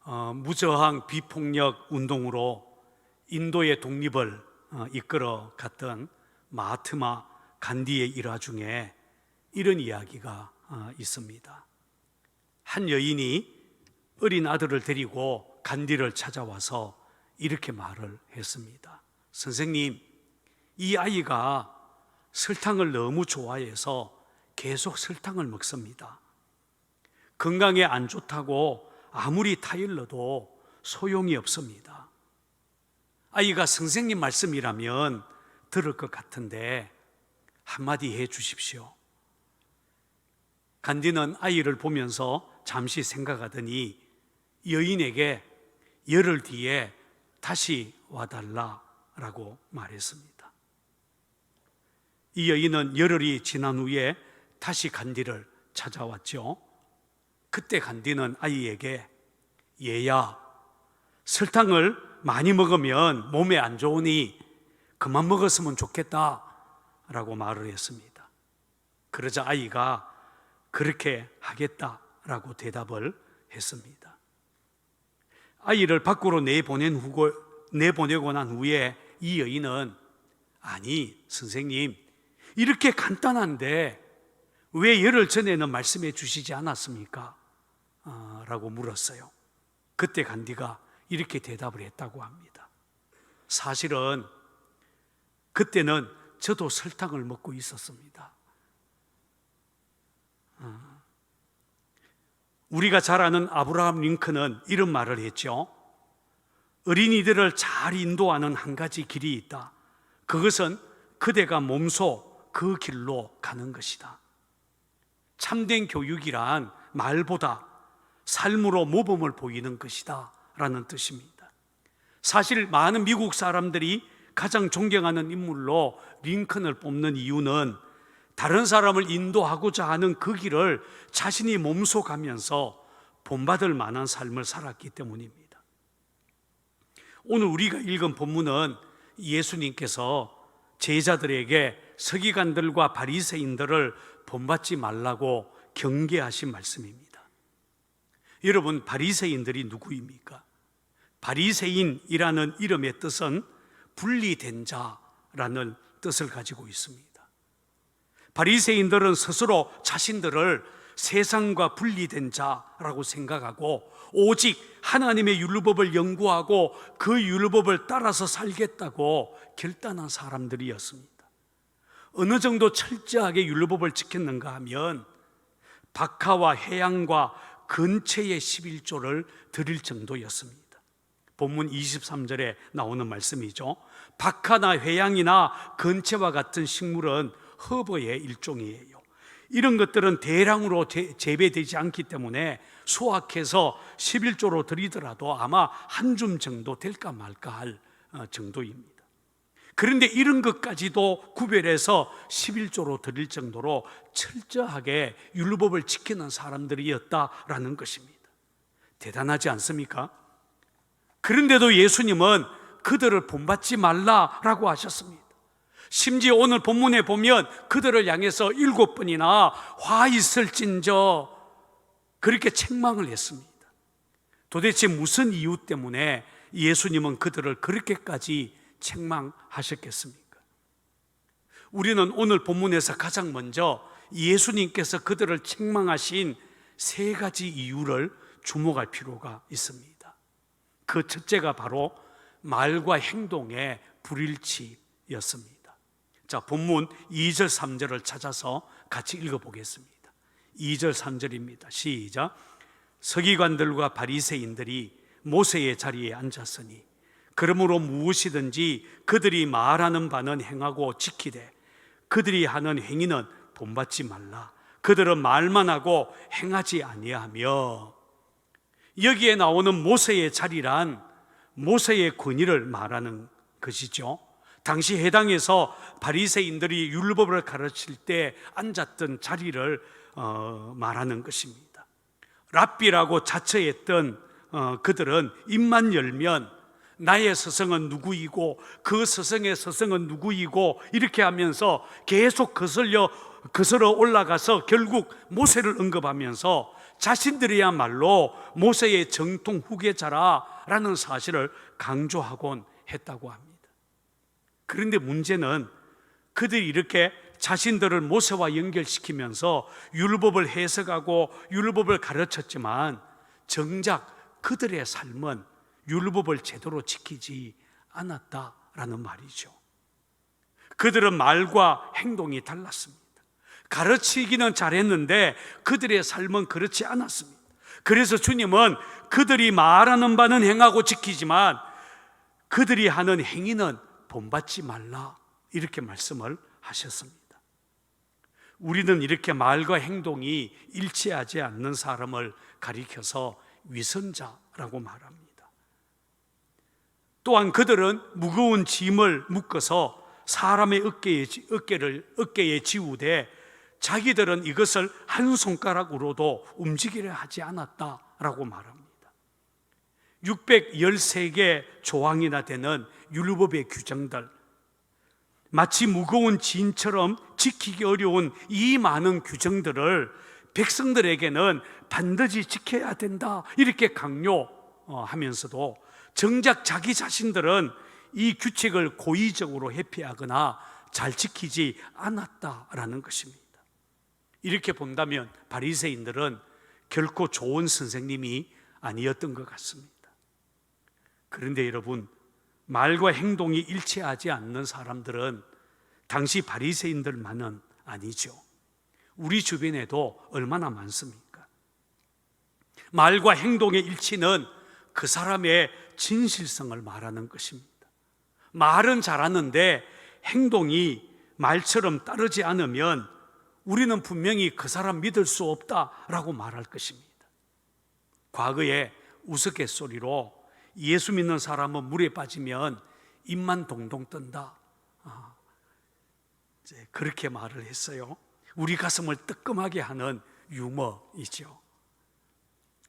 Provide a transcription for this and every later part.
무저항 비폭력 운동으로 인도의 독립을 이끌어 갔던 마하트마 간디의 일화 중에 이런 이야기가 있습니다. 한 여인이 어린 아들을 데리고 간디를 찾아와서 이렇게 말을 했습니다. 선생님, 이 아이가 설탕을 너무 좋아해서 계속 설탕을 먹습니다. 건강에 안 좋다고 아무리 타일러도 소용이 없습니다. 아이가 선생님 말씀이라면 들을 것 같은데 한마디 해 주십시오. 간디는 아이를 보면서 잠시 생각하더니 여인에게 열흘 뒤에 다시 와달라라고 말했습니다. 이 여인은 열흘이 지난 후에 다시 간디를 찾아왔죠. 그때 간디는 아이에게 얘야, 설탕을 많이 먹으면 몸에 안 좋으니 그만 먹었으면 좋겠다 라고 말을 했습니다. 그러자 아이가 그렇게 하겠다라고 대답을 했습니다. 아이를 밖으로 내보내고 난 후에 이 여인은 아니 선생님, 이렇게 간단한데 왜 열흘 전에는 말씀해 주시지 않았습니까? 라고 물었어요. 그때 간디가 이렇게 대답을 했다고 합니다. 사실은 그때는 저도 설탕을 먹고 있었습니다. 우리가 잘 아는 아브라함 링컨은 이런 말을 했죠. 어린이들을 잘 인도하는 한 가지 길이 있다. 그것은 그대가 몸소 그 길로 가는 것이다. 참된 교육이란 말보다 삶으로 모범을 보이는 것이다 라는 뜻입니다. 사실 많은 미국 사람들이 가장 존경하는 인물로 링컨을 뽑는 이유는 다른 사람을 인도하고자 하는 그 길을 자신이 몸소 가면서 본받을 만한 삶을 살았기 때문입니다. 오늘 우리가 읽은 본문은 예수님께서 제자들에게 서기관들과 바리새인들을 본받지 말라고 경계하신 말씀입니다. 여러분, 바리새인들이 누구입니까? 바리새인이라는 이름의 뜻은 분리된 자라는 뜻을 가지고 있습니다. 바리새인들은 스스로 자신들을 세상과 분리된 자라고 생각하고 오직 하나님의 율법을 연구하고 그 율법을 따라서 살겠다고 결단한 사람들이었습니다. 어느 정도 철저하게 율법을 지켰는가 하면 박하와 회양과 근처의 11조를 드릴 정도였습니다. 본문 23절에 나오는 말씀이죠. 박하나 회양이나 근처와 같은 식물은 허브의 일종이에요. 이런 것들은 대량으로 재배되지 않기 때문에 수확해서 11조로 드리더라도 아마 한 줌 정도 될까 말까 할 정도입니다. 그런데 이런 것까지도 구별해서 11조로 드릴 정도로 철저하게 율법을 지키는 사람들이었다라는 것입니다. 대단하지 않습니까? 그런데도 예수님은 그들을 본받지 말라라고 하셨습니다. 심지어 오늘 본문에 보면 그들을 향해서 7번이나 화 있을진저 그렇게 책망을 했습니다. 도대체 무슨 이유 때문에 예수님은 그들을 그렇게까지 책망하셨겠습니까? 우리는 오늘 본문에서 가장 먼저 예수님께서 그들을 책망하신 3가지 이유를 주목할 필요가 있습니다. 그 첫째가 바로 말과 행동의 불일치였습니다. 자, 본문 2절 3절을 찾아서 같이 읽어보겠습니다. 2절 3절입니다. 시작. 서기관들과 바리새인들이 모세의 자리에 앉았으니 그러므로 무엇이든지 그들이 말하는 바는 행하고 지키되 그들이 하는 행위는 본받지 말라. 그들은 말만 하고 행하지 아니하며. 여기에 나오는 모세의 자리란 모세의 권위를 말하는 것이죠. 당시 해당에서 바리새인들이 율법을 가르칠 때 앉았던 자리를 말하는 것입니다. 랍비라고 자처했던 그들은 입만 열면 나의 스승은 누구이고 그 스승의 스승은 누구이고 이렇게 하면서 계속 거슬러 올라가서 결국 모세를 언급하면서 자신들이야말로 모세의 정통 후계자라는 사실을 강조하곤 했다고 합니다. 그런데 문제는 그들이 이렇게 자신들을 모세와 연결시키면서 율법을 해석하고 율법을 가르쳤지만 정작 그들의 삶은 율법을 제대로 지키지 않았다라는 말이죠. 그들은 말과 행동이 달랐습니다. 가르치기는 잘했는데 그들의 삶은 그렇지 않았습니다. 그래서 주님은 그들이 말하는 바는 행하고 지키지만 그들이 하는 행위는 본받지 말라, 이렇게 말씀을 하셨습니다. 우리는 이렇게 말과 행동이 일치하지 않는 사람을 가리켜서 위선자라고 말합니다. 또한 그들은 무거운 짐을 묶어서 사람의 어깨에 지우되 자기들은 이것을 한 손가락으로도 움직이려 하지 않았다라고 말합니다. 613개 조항이나 되는 율법의 규정들, 마치 무거운 진처럼 지키기 어려운 이 많은 규정들을 백성들에게는 반드시 지켜야 된다, 이렇게 강요하면서도 정작 자기 자신들은 이 규칙을 고의적으로 회피하거나 잘 지키지 않았다라는 것입니다. 이렇게 본다면 바리새인들은 결코 좋은 선생님이 아니었던 것 같습니다. 그런데 여러분, 말과 행동이 일치하지 않는 사람들은 당시 바리새인들만은 아니죠. 우리 주변에도 얼마나 많습니까? 말과 행동의 일치는 그 사람의 진실성을 말하는 것입니다. 말은 잘하는데 행동이 말처럼 따르지 않으면 우리는 분명히 그 사람 믿을 수 없다라고 말할 것입니다. 과거에 우스갯소리로 예수 믿는 사람은 물에 빠지면 입만 동동 뜬다, 그렇게 말을 했어요. 우리 가슴을 뜨끔하게 하는 유머이죠.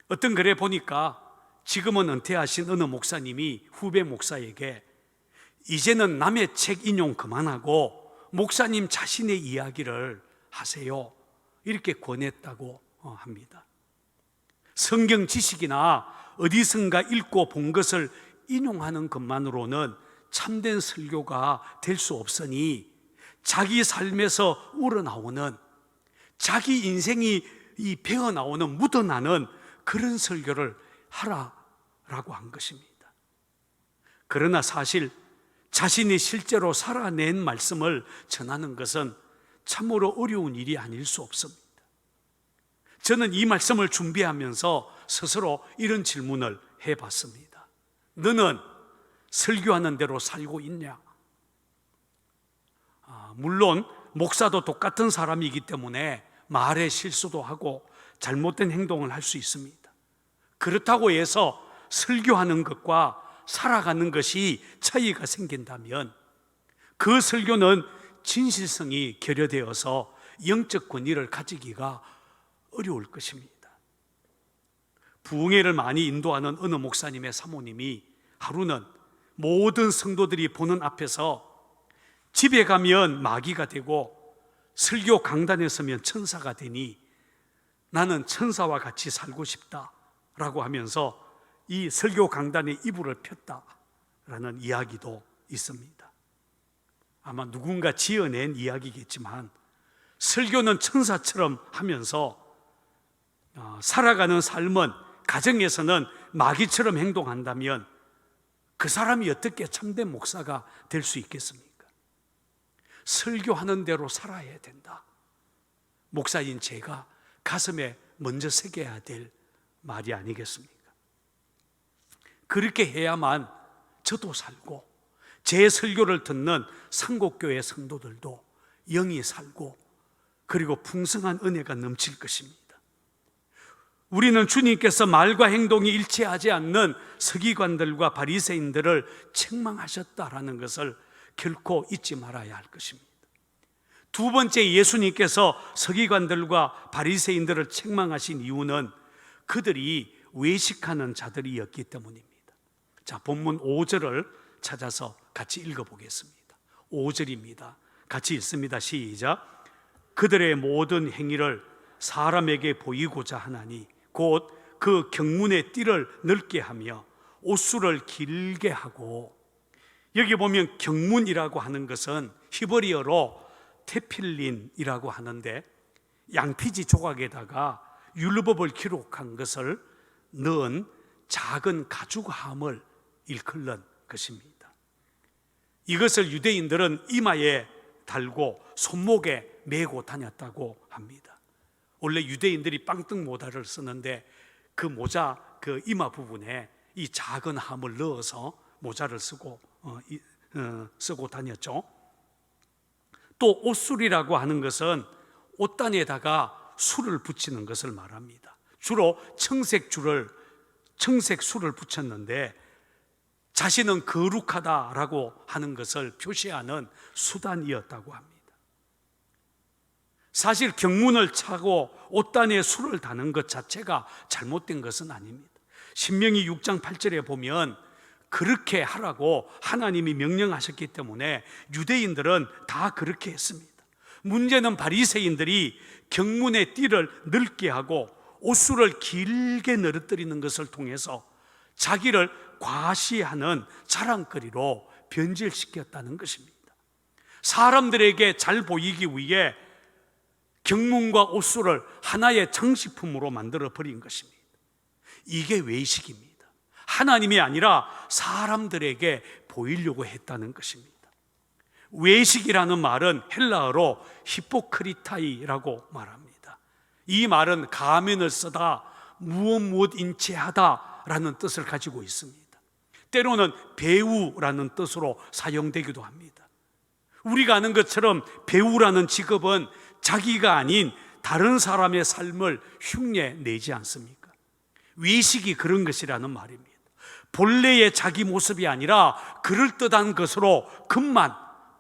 어떤 글에 보니까 지금은 은퇴하신 어느 목사님이 후배 목사에게 이제는 남의 책 인용 그만하고 목사님 자신의 이야기를 하세요, 이렇게 권했다고 합니다. 성경 지식이나 어디선가 읽고 본 것을 인용하는 것만으로는 참된 설교가 될 수 없으니 자기 삶에서 우러나오는, 자기 인생이 배어나오는, 묻어나는 그런 설교를 하라라고 한 것입니다. 그러나 사실 자신이 실제로 살아낸 말씀을 전하는 것은 참으로 어려운 일이 아닐 수 없습니다. 저는 이 말씀을 준비하면서 스스로 이런 질문을 해봤습니다. 너는 설교하는 대로 살고 있냐? 물론 목사도 똑같은 사람이기 때문에 말에 실수도 하고 잘못된 행동을 할 수 있습니다. 그렇다고 해서 설교하는 것과 살아가는 것이 차이가 생긴다면 그 설교는 진실성이 결여되어서 영적 권위를 가지기가 어려울 것입니다. 부흥회를 많이 인도하는 어느 목사님의 사모님이 하루는 모든 성도들이 보는 앞에서 집에 가면 마귀가 되고 설교 강단에 서면 천사가 되니 나는 천사와 같이 살고 싶다라고 하면서 이 설교 강단에 이불을 폈다라는 이야기도 있습니다. 아마 누군가 지어낸 이야기겠지만 설교는 천사처럼 하면서 살아가는 삶은, 가정에서는 마귀처럼 행동한다면 그 사람이 어떻게 참된 목사가 될 수 있겠습니까? 설교하는 대로 살아야 된다. 목사인 제가 가슴에 먼저 새겨야 될 말이 아니겠습니까? 그렇게 해야만 저도 살고 제 설교를 듣는 상곡교회 성도들도 영이 살고 그리고 풍성한 은혜가 넘칠 것입니다. 우리는 주님께서 말과 행동이 일치하지 않는 서기관들과 바리새인들을 책망하셨다라는 것을 결코 잊지 말아야 할 것입니다. 두 번째, 예수님께서 서기관들과 바리새인들을 책망하신 이유는 그들이 외식하는 자들이었기 때문입니다. 자, 본문 5절을 찾아서 같이 읽어보겠습니다. 5절입니다. 같이 읽습니다. 시작. 그들의 모든 행위를 사람에게 보이고자 하나니 곧 그 경문의 띠를 넓게 하며 옷수를 길게 하고, 여기 보면 경문이라고 하는 것은 히브리어로 테필린이라고 하는데, 양피지 조각에다가 율법을 기록한 것을 넣은 작은 가죽함을 일컬는 것입니다. 이것을 유대인들은 이마에 달고 손목에 메고 다녔다고 합니다. 원래 유대인들이 빵떡 모자를 쓰는데 그 모자 그 이마 부분에 이 작은 함을 넣어서 모자를 쓰고 다녔죠. 또 옷술이라고 하는 것은 옷단에다가 술을 붙이는 것을 말합니다. 주로 청색 술을 붙였는데 자신은 거룩하다라고 하는 것을 표시하는 수단이었다고 합니다. 사실 경문을 차고 옷단에 술을 다는 것 자체가 잘못된 것은 아닙니다. 신명기 6장 8절에 보면 그렇게 하라고 하나님이 명령하셨기 때문에 유대인들은 다 그렇게 했습니다. 문제는 바리새인들이 경문의 띠를 넓게 하고 옷수를 길게 늘어뜨리는 것을 통해서 자기를 과시하는 자랑거리로 변질시켰다는 것입니다. 사람들에게 잘 보이기 위해 경문과 옷수를 하나의 장식품으로 만들어 버린 것입니다. 이게 외식입니다. 하나님이 아니라 사람들에게 보이려고 했다는 것입니다. 외식이라는 말은 헬라어로 히포크리타이라고 말합니다. 이 말은 가면을 쓰다, 무엇 인체하다라는 뜻을 가지고 있습니다. 때로는 배우라는 뜻으로 사용되기도 합니다. 우리가 아는 것처럼 배우라는 직업은 자기가 아닌 다른 사람의 삶을 흉내 내지 않습니까? 외식이 그런 것이라는 말입니다. 본래의 자기 모습이 아니라 그럴듯한 것으로 겉만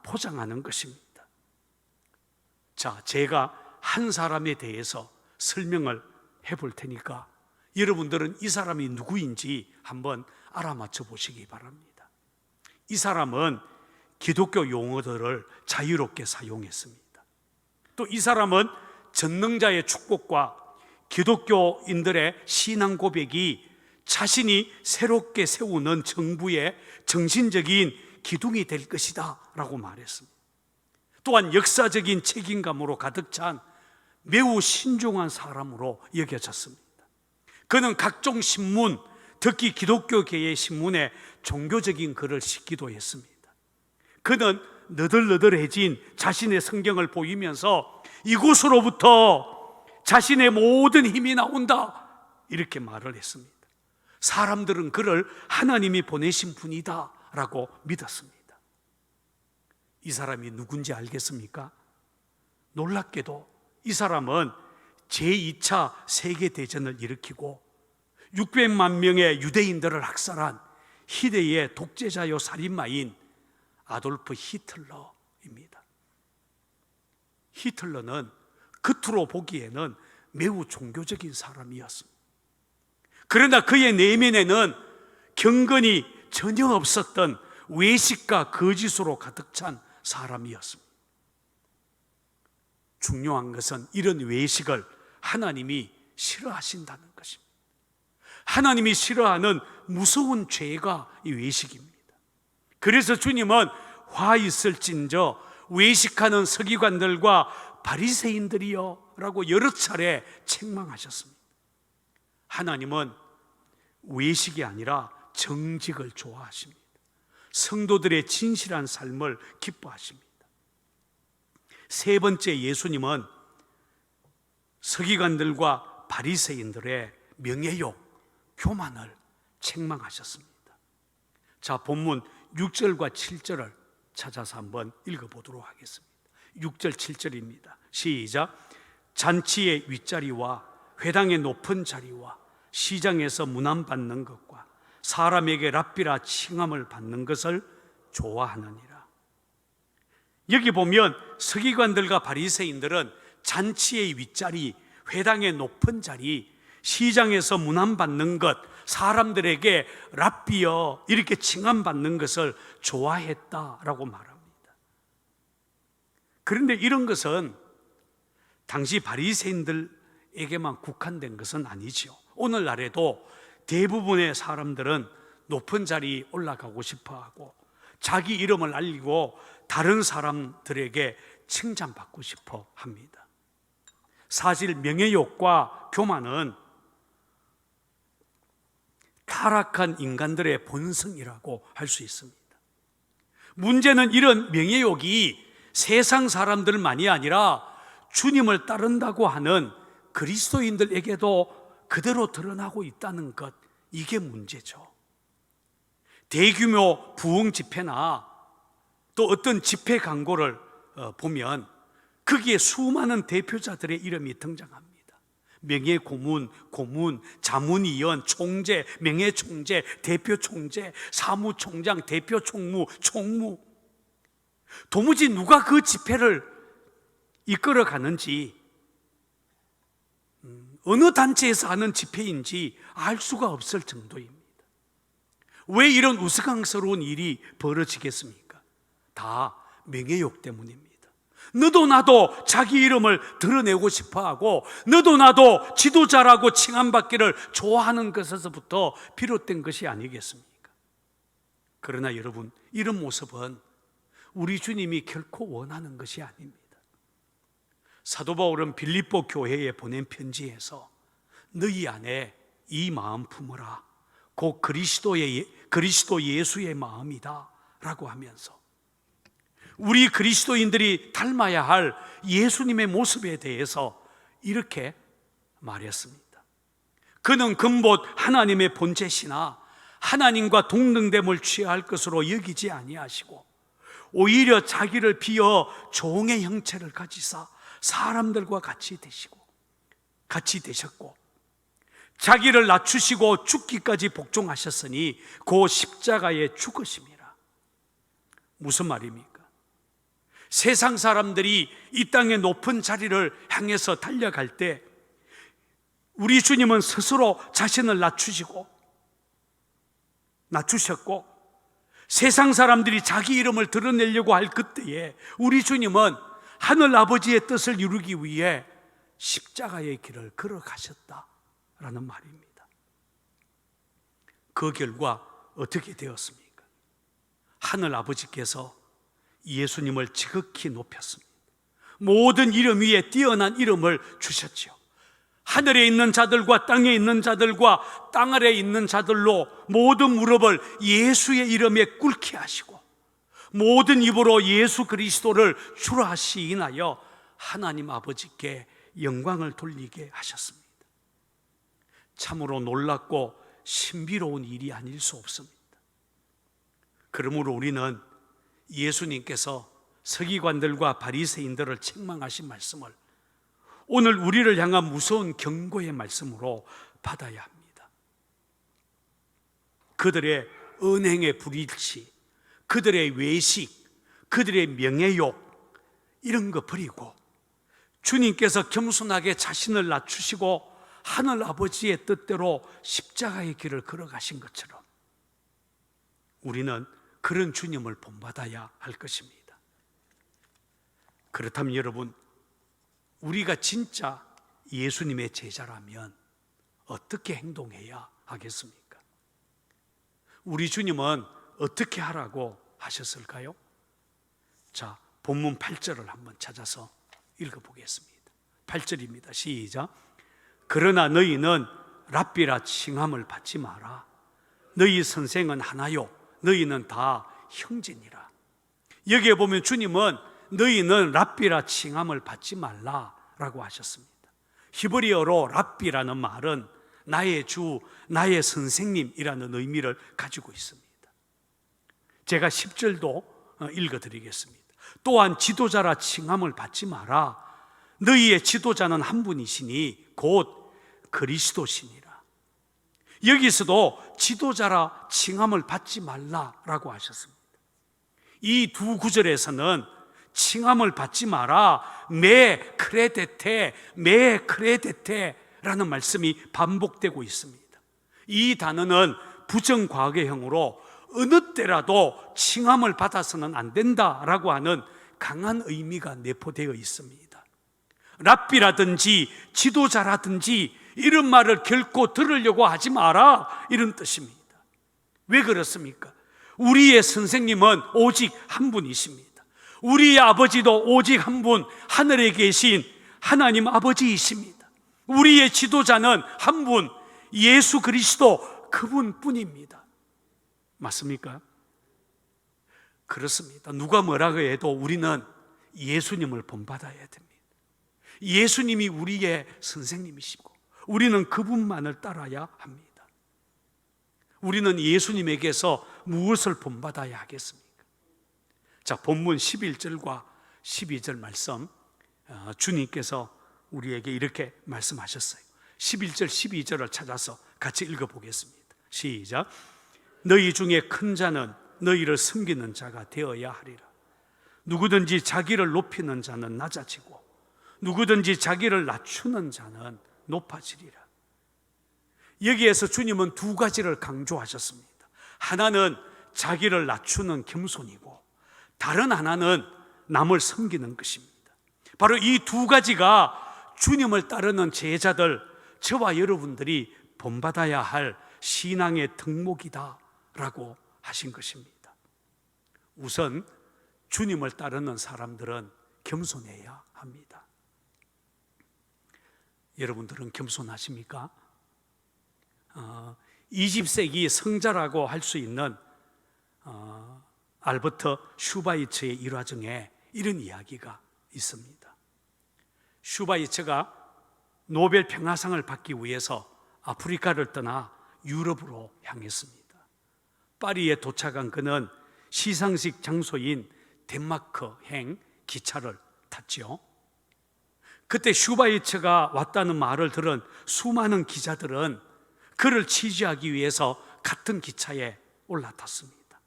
포장하는 것입니다. 자, 제가 한 사람에 대해서 설명을 해볼 테니까 여러분들은 이 사람이 누구인지 한번 알아맞혀 보시기 바랍니다. 이 사람은 기독교 용어들을 자유롭게 사용했습니다. 또 이 사람은 전능자의 축복과 기독교인들의 신앙 고백이 자신이 새롭게 세우는 정부의 정신적인 기둥이 될 것이다 라고 말했습니다. 또한 역사적인 책임감으로 가득 찬 매우 신중한 사람으로 여겨졌습니다. 그는 각종 신문, 특히 기독교계의 신문에 종교적인 글을 싣기도 했습니다. 그는 너덜너덜해진 자신의 성경을 보이면서 이곳으로부터 자신의 모든 힘이 나온다 이렇게 말을 했습니다. 사람들은 그를 하나님이 보내신 분이다 라고 믿었습니다. 이 사람이 누군지 알겠습니까? 놀랍게도 이 사람은 제2차 세계대전을 일으키고 600만 명의 유대인들을 학살한 희대의 독재자요 살인마인 아돌프 히틀러입니다. 히틀러는 겉으로 보기에는 매우 종교적인 사람이었습니다. 그러나 그의 내면에는 경건이 전혀 없었던 외식과 거짓으로 가득 찬 사람이었습니다. 중요한 것은 이런 외식을 하나님이 싫어하신다는 것입니다. 하나님이 싫어하는 무서운 죄가 이 외식입니다. 그래서 주님은 화 있을진저 외식하는 서기관들과 바리새인들이여 라고 여러 차례 책망하셨습니다. 하나님은 외식이 아니라 정직을 좋아하십니다. 성도들의 진실한 삶을 기뻐하십니다. 세 번째, 예수님은 서기관들과 바리새인들의 명예욕, 교만을 책망하셨습니다. 자, 본문 6절과 7절을 찾아서 한번 읽어보도록 하겠습니다. 6절 7절입니다. 시작. 잔치의 윗자리와 회당의 높은 자리와 시장에서 문안받는 것과 사람에게 랍비라 칭함을 받는 것을 좋아하느니라. 여기 보면 서기관들과 바리새인들은 잔치의 윗자리, 회당의 높은 자리, 시장에서 문안받는 것, 사람들에게 랍비여 이렇게 칭함받는 것을 좋아했다라고 말합니다. 그런데 이런 것은 당시 바리새인들에게만 국한된 것은 아니죠. 오늘날에도 대부분의 사람들은 높은 자리에 올라가고 싶어하고 자기 이름을 알리고 다른 사람들에게 칭찬받고 싶어 합니다. 사실 명예욕과 교만은 타락한 인간들의 본성이라고 할 수 있습니다. 문제는 이런 명예욕이 세상 사람들만이 아니라 주님을 따른다고 하는 그리스도인들에게도 그대로 드러나고 있다는 것, 이게 문제죠. 대규모 부흥 집회나 또 어떤 집회 광고를 보면 거기에 수많은 대표자들의 이름이 등장합니다. 명예고문, 고문, 자문위원, 총재, 명예총재, 대표총재, 사무총장, 대표총무, 총무. 도무지 누가 그 집회를 이끌어 가는지, 어느 단체에서 하는 집회인지 알 수가 없을 정도입니다. 왜 이런 우스꽝스러운 일이 벌어지겠습니까? 다 명예욕 때문입니다. 너도 나도 자기 이름을 드러내고 싶어하고 너도 나도 지도자라고 칭함받기를 좋아하는 것에서부터 비롯된 것이 아니겠습니까? 그러나 여러분, 이런 모습은 우리 주님이 결코 원하는 것이 아닙니다. 사도 바울은 빌립보 교회에 보낸 편지에서 너희 안에 이 마음 품으라, 곧 그리스도 예수의 마음이다 라고 하면서 우리 그리스도인들이 닮아야 할 예수님의 모습에 대해서 이렇게 말했습니다. 그는 근본 하나님의 본체시나 하나님과 동등됨을 취할 것으로 여기지 아니하시고 오히려 자기를 비어 종의 형체를 가지사 사람들과 같이 되셨고 자기를 낮추시고 죽기까지 복종하셨으니 그 십자가에 죽으심이라. 무슨 말입니까? 세상 사람들이 이 땅의 높은 자리를 향해서 달려갈 때 우리 주님은 스스로 자신을 낮추셨고 세상 사람들이 자기 이름을 드러내려고 할 그때에 우리 주님은 하늘 아버지의 뜻을 이루기 위해 십자가의 길을 걸어가셨다라는 말입니다. 그 결과 어떻게 되었습니까? 하늘 아버지께서 예수님을 지극히 높였습니다. 모든 이름 위에 뛰어난 이름을 주셨죠. 하늘에 있는 자들과 땅에 있는 자들과 땅 아래에 있는 자들로 모든 무릎을 예수의 이름에 꿇게 하시고 모든 입으로 예수 그리스도를 주라 시인하여 하나님 아버지께 영광을 돌리게 하셨습니다. 참으로 놀랍고 신비로운 일이 아닐 수 없습니다. 그러므로 우리는 예수님께서 서기관들과 바리새인들을 책망하신 말씀을 오늘 우리를 향한 무서운 경고의 말씀으로 받아야 합니다. 그들의 언행의 불일치, 그들의 외식, 그들의 명예욕 이런 거 버리고 주님께서 겸손하게 자신을 낮추시고 하늘 아버지의 뜻대로 십자가의 길을 걸어가신 것처럼 우리는 그런 주님을 본받아야 할 것입니다. 그렇다면 여러분, 우리가 진짜 예수님의 제자라면 어떻게 행동해야 하겠습니까? 우리 주님은 어떻게 하라고 하셨을까요? 자, 본문 8절을 한번 찾아서 읽어보겠습니다. 8절입니다. 시작. 그러나 너희는 랍비라 칭함을 받지 마라. 너희 선생은 하나요 너희는 다 형제니라. 여기에 보면 주님은 너희는 랍비라 칭함을 받지 말라라고 하셨습니다. 히브리어로 랍비라는 말은 나의 주, 나의 선생님이라는 의미를 가지고 있습니다. 제가 10절도 읽어드리겠습니다. 또한 지도자라 칭함을 받지 마라. 너희의 지도자는 한 분이시니 곧 그리스도시니라. 여기서도 지도자라 칭함을 받지 말라라고 하셨습니다. 이 두 구절에서는 칭함을 받지 마라, 메 크레데테라는 말씀이 반복되고 있습니다. 이 단어는 부정과거형으로 어느 때라도 칭함을 받아서는 안 된다라고 하는 강한 의미가 내포되어 있습니다. 랍비라든지 지도자라든지 이런 말을 결코 들으려고 하지 마라, 이런 뜻입니다. 왜 그렇습니까? 우리의 선생님은 오직 한 분이십니다. 우리의 아버지도 오직 한 분, 하늘에 계신 하나님 아버지이십니다. 우리의 지도자는 한 분, 예수 그리스도 그분뿐입니다. 맞습니까? 그렇습니다. 누가 뭐라고 해도 우리는 예수님을 본받아야 됩니다. 예수님이 우리의 선생님이시고 우리는 그분만을 따라야 합니다. 우리는 예수님에게서 무엇을 본받아야 하겠습니까? 자, 본문 11절과 12절 말씀, 주님께서 우리에게 이렇게 말씀하셨어요. 11절 12절을 찾아서 같이 읽어보겠습니다. 시작. 너희 중에 큰 자는 너희를 섬기는 자가 되어야 하리라. 누구든지 자기를 높이는 자는 낮아지고 누구든지 자기를 낮추는 자는 높아지리라. 여기에서 주님은 두 가지를 강조하셨습니다. 하나는 자기를 낮추는 겸손이고 다른 하나는 남을 섬기는 것입니다. 바로 이 두 가지가 주님을 따르는 제자들, 저와 여러분들이 본받아야 할 신앙의 덕목이다라고 하신 것입니다. 우선 주님을 따르는 사람들은 겸손해야 합니다. 여러분들은 겸손하십니까? 20세기 성자라고 할 수 있는 알버트 슈바이처의 일화 중에 이런 이야기가 있습니다. 슈바이처가 노벨 평화상을 받기 위해서 아프리카를 떠나 유럽으로 향했습니다. 파리에 도착한 그는 시상식 장소인 덴마크행 기차를 탔죠. 그때 슈바이처가 왔다는 말을 들은 수많은 기자들은 그를 취재하기 위해서 같은 기차에 올라탔습니다.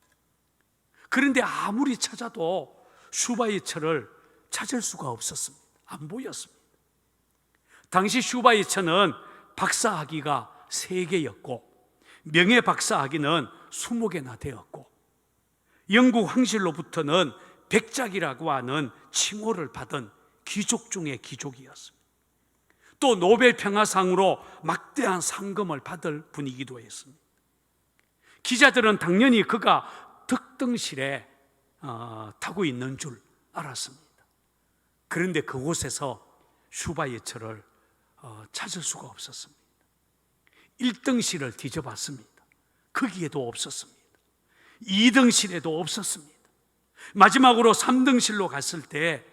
그런데 아무리 찾아도 슈바이처를 찾을 수가 없었습니다. 안 보였습니다. 당시 슈바이처는 박사학위가 3개였고 명예 박사학위는 20개나 되었고 영국 황실로부터는 백작이라고 하는 칭호를 받은 귀족 중의 귀족이었습니다. 또 노벨 평화상으로 막대한 상금을 받을 분이기도 했습니다. 기자들은 당연히 그가 득등실에 타고 있는 줄 알았습니다. 그런데 그곳에서 슈바이처를 찾을 수가 없었습니다. 1등실을 뒤져봤습니다. 거기에도 없었습니다. 2등실에도 없었습니다. 마지막으로 3등실로 갔을 때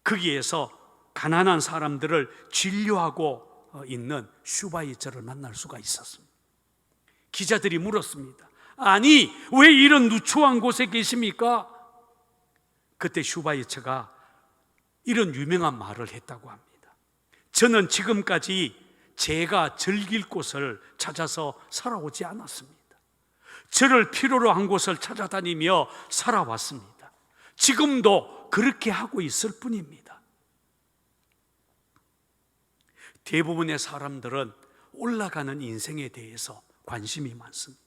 거기에서 가난한 사람들을 진료하고 있는 슈바이처를 만날 수가 있었습니다. 기자들이 물었습니다. 아니, 왜 이런 누추한 곳에 계십니까? 그때 슈바이처가 이런 유명한 말을 했다고 합니다. 저는 지금까지 제가 즐길 곳을 찾아서 살아오지 않았습니다. 저를 필요로 한 곳을 찾아다니며 살아왔습니다. 지금도 그렇게 하고 있을 뿐입니다. 대부분의 사람들은 올라가는 인생에 대해서 관심이 많습니다.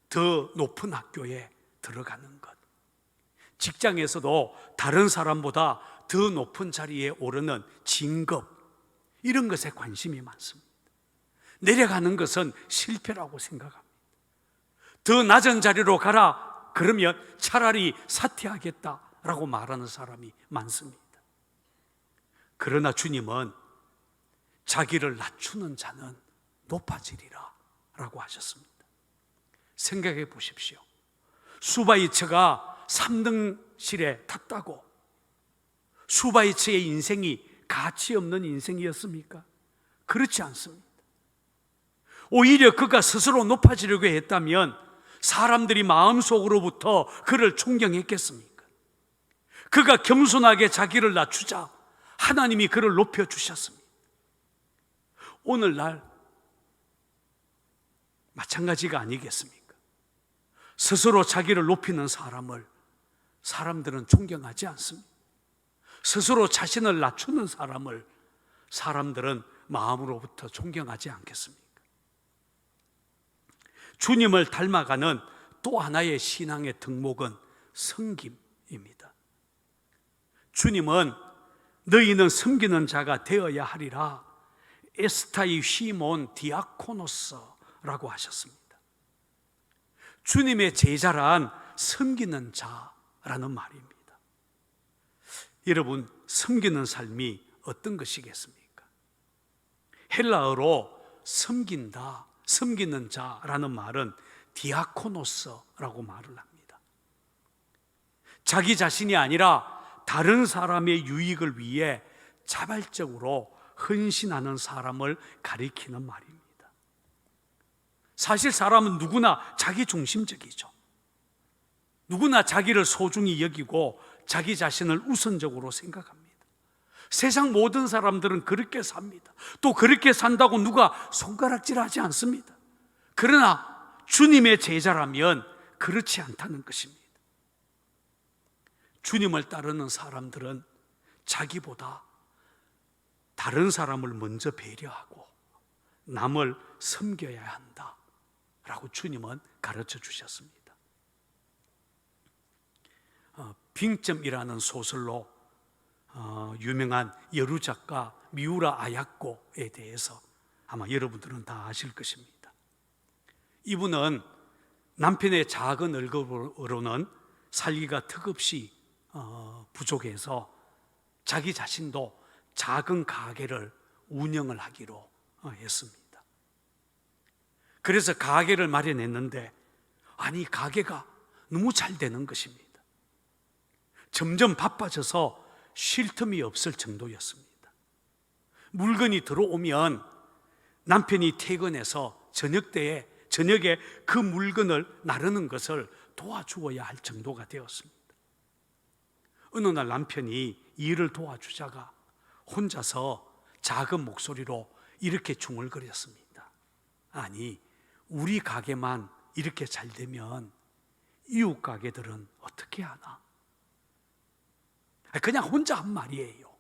더 높은 학교에 들어가는 것, 직장에서도 다른 사람보다 더 높은 자리에 오르는 진급, 이런 것에 관심이 많습니다. 내려가는 것은 실패라고 생각합니다. 더 낮은 자리로 가라 그러면 차라리 사퇴하겠다라고 말하는 사람이 많습니다. 그러나 주님은 자기를 낮추는 자는 높아지리라 라고 하셨습니다. 생각해 보십시오. 슈바이처가 3등실에 탔다고 슈바이처의 인생이 가치 없는 인생이었습니까? 그렇지 않습니다. 오히려 그가 스스로 높아지려고 했다면 사람들이 마음속으로부터 그를 존경했겠습니까? 그가 겸손하게 자기를 낮추자 하나님이 그를 높여주셨습니다. 오늘날 마찬가지가 아니겠습니까? 스스로 자기를 높이는 사람을 사람들은 존경하지 않습니다. 스스로 자신을 낮추는 사람을 사람들은 마음으로부터 존경하지 않겠습니까? 주님을 닮아가는 또 하나의 신앙의 덕목은 섬김입니다. 주님은 너희는 섬기는 자가 되어야 하리라, 에스타이 시몬 디아코노스라고 하셨습니다. 주님의 제자란 섬기는 자라는 말입니다. 여러분, 섬기는 삶이 어떤 것이겠습니까? 헬라어로 섬긴다, 섬기는 자라는 말은 디아코노스라고 말을 합니다. 자기 자신이 아니라 다른 사람의 유익을 위해 자발적으로 헌신하는 사람을 가리키는 말입니다. 사실 사람은 누구나 자기 중심적이죠. 누구나 자기를 소중히 여기고 자기 자신을 우선적으로 생각합니다. 세상 모든 사람들은 그렇게 삽니다. 또 그렇게 산다고 누가 손가락질하지 않습니다. 그러나 주님의 제자라면 그렇지 않다는 것입니다. 주님을 따르는 사람들은 자기보다 다른 사람을 먼저 배려하고 남을 섬겨야 한다라고 주님은 가르쳐 주셨습니다. 빙점이라는 소설로 유명한 여루 작가 미우라 아야코에 대해서 아마 여러분들은 다 아실 것입니다. 이분은 남편의 작은 월급으로는 살기가 턱없이 부족해서 자기 자신도 작은 가게를 운영을 하기로 했습니다. 그래서 가게를 마련했는데 가게가 너무 잘 되는 것입니다. 점점 바빠져서 쉴 틈이 없을 정도였습니다. 물건이 들어오면 남편이 퇴근해서 저녁에 그 물건을 나르는 것을 도와주어야 할 정도가 되었습니다. 어느 날 남편이 일을 도와주자가 혼자서 작은 목소리로 이렇게 중얼거렸습니다. 아니, 우리 가게만 이렇게 잘 되면 이웃 가게들은 어떻게 하나? 그냥 혼자 한 말이에요.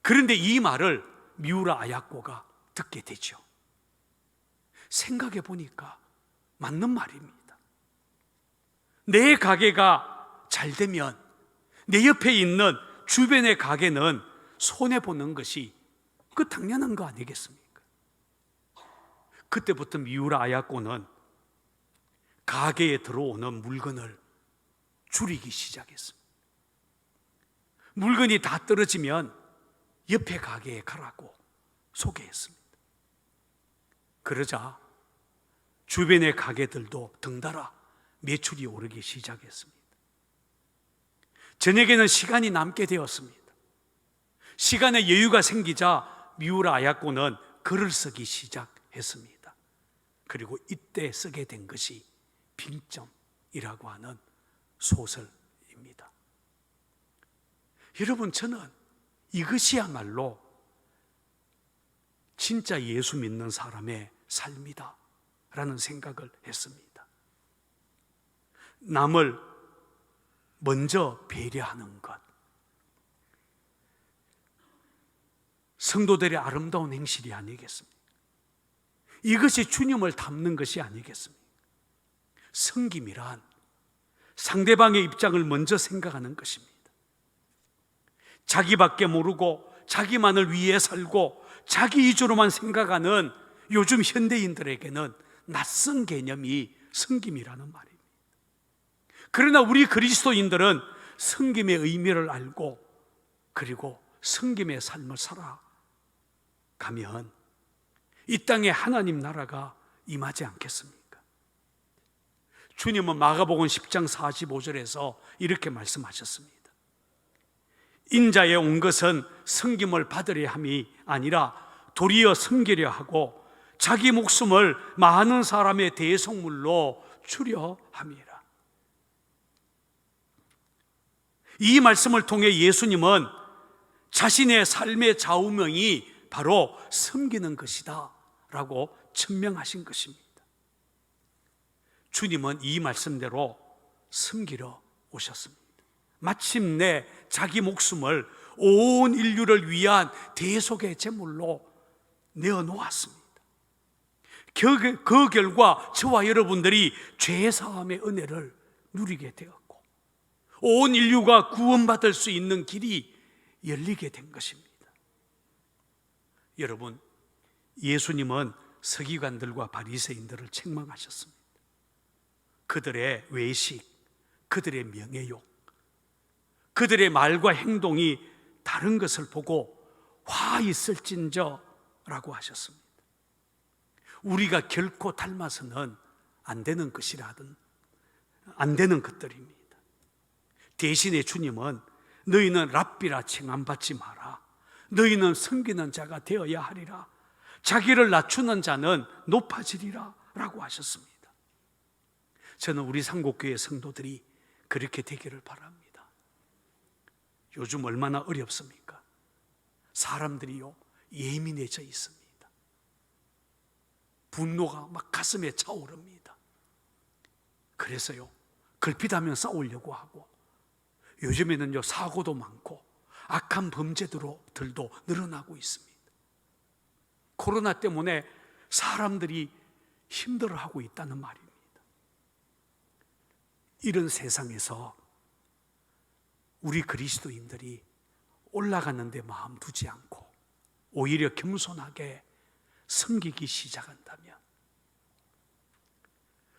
그런데 이 말을 미우라 아야코가 듣게 되죠. 생각해 보니까 맞는 말입니다. 내 가게가 잘 되면 내 옆에 있는 주변의 가게는 손해보는 것이 당연한 거 아니겠습니까? 그때부터 미우라 아야코는 가게에 들어오는 물건을 줄이기 시작했습니다. 물건이 다 떨어지면 옆에 가게에 가라고 소개했습니다. 그러자 주변의 가게들도 덩달아 매출이 오르기 시작했습니다. 저녁에는 시간이 남게 되었습니다. 시간에 여유가 생기자 미우라 아야코는 글을 쓰기 시작했습니다. 그리고 이때 쓰게 된 것이 빙점이라고 하는 소설입니다. 여러분, 저는 이것이야말로 진짜 예수 믿는 사람의 삶이다 라는 생각을 했습니다. 남을 먼저 배려하는 것, 성도들의 아름다운 행실이 아니겠습니까? 이것이 주님을 닮는 것이 아니겠습니까? 섬김이란 상대방의 입장을 먼저 생각하는 것입니다. 자기밖에 모르고 자기만을 위해 살고 자기 위주로만 생각하는 요즘 현대인들에게는 낯선 개념이 섬김이라는 말입니다. 그러나 우리 그리스도인들은 섬김의 의미를 알고 그리고 섬김의 삶을 살아가면 이 땅에 하나님 나라가 임하지 않겠습니까? 주님은 마가복음 10장 45절에서 이렇게 말씀하셨습니다. 인자에 온 것은 섬김을 받으려 함이 아니라 도리어 섬기려 하고 자기 목숨을 많은 사람의 대속물로 주려 함이라. 이 말씀을 통해 예수님은 자신의 삶의 좌우명이 바로 섬기는 것이다 라고 천명하신 것입니다. 주님은 이 말씀대로 섬기러 오셨습니다. 마침내 자기 목숨을 온 인류를 위한 대속의 제물로 내어놓았습니다. 그 결과 저와 여러분들이 죄사함의 은혜를 누리게 되었고 온 인류가 구원받을 수 있는 길이 열리게 된 것입니다. 여러분, 예수님은 서기관들과 바리새인들을 책망하셨습니다. 그들의 외식, 그들의 명예욕, 그들의 말과 행동이 다른 것을 보고 화 있을진저라고 하셨습니다. 우리가 결코 닮아서는 안 되는 것이라든 안 되는 것들입니다. 대신에 주님은 너희는 랍비라 칭함받지 마라. 너희는 섬기는 자가 되어야 하리라. 자기를 낮추는 자는 높아지리라 라고 하셨습니다. 저는 우리 상곡교회 성도들이 그렇게 되기를 바랍니다. 요즘 얼마나 어렵습니까? 사람들이요, 예민해져 있습니다. 분노가 막 가슴에 차오릅니다. 그래서요, 걸핏하면 싸우려고 하고, 요즘에는요, 사고도 많고 악한 범죄들도 늘어나고 있습니다. 코로나 때문에 사람들이 힘들어하고 있다는 말입니다. 이런 세상에서 우리 그리스도인들이 올라가는 데 마음 두지 않고 오히려 겸손하게 섬기기 시작한다면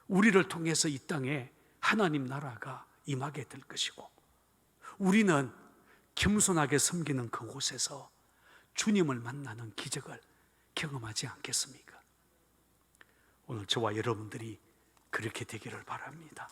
우리를 통해서 이 땅에 하나님 나라가 임하게 될 것이고, 우리는 겸손하게 섬기는 그곳에서 주님을 만나는 기적을 경험하지 않겠습니까? 오늘 저와 여러분들이 그렇게 되기를 바랍니다.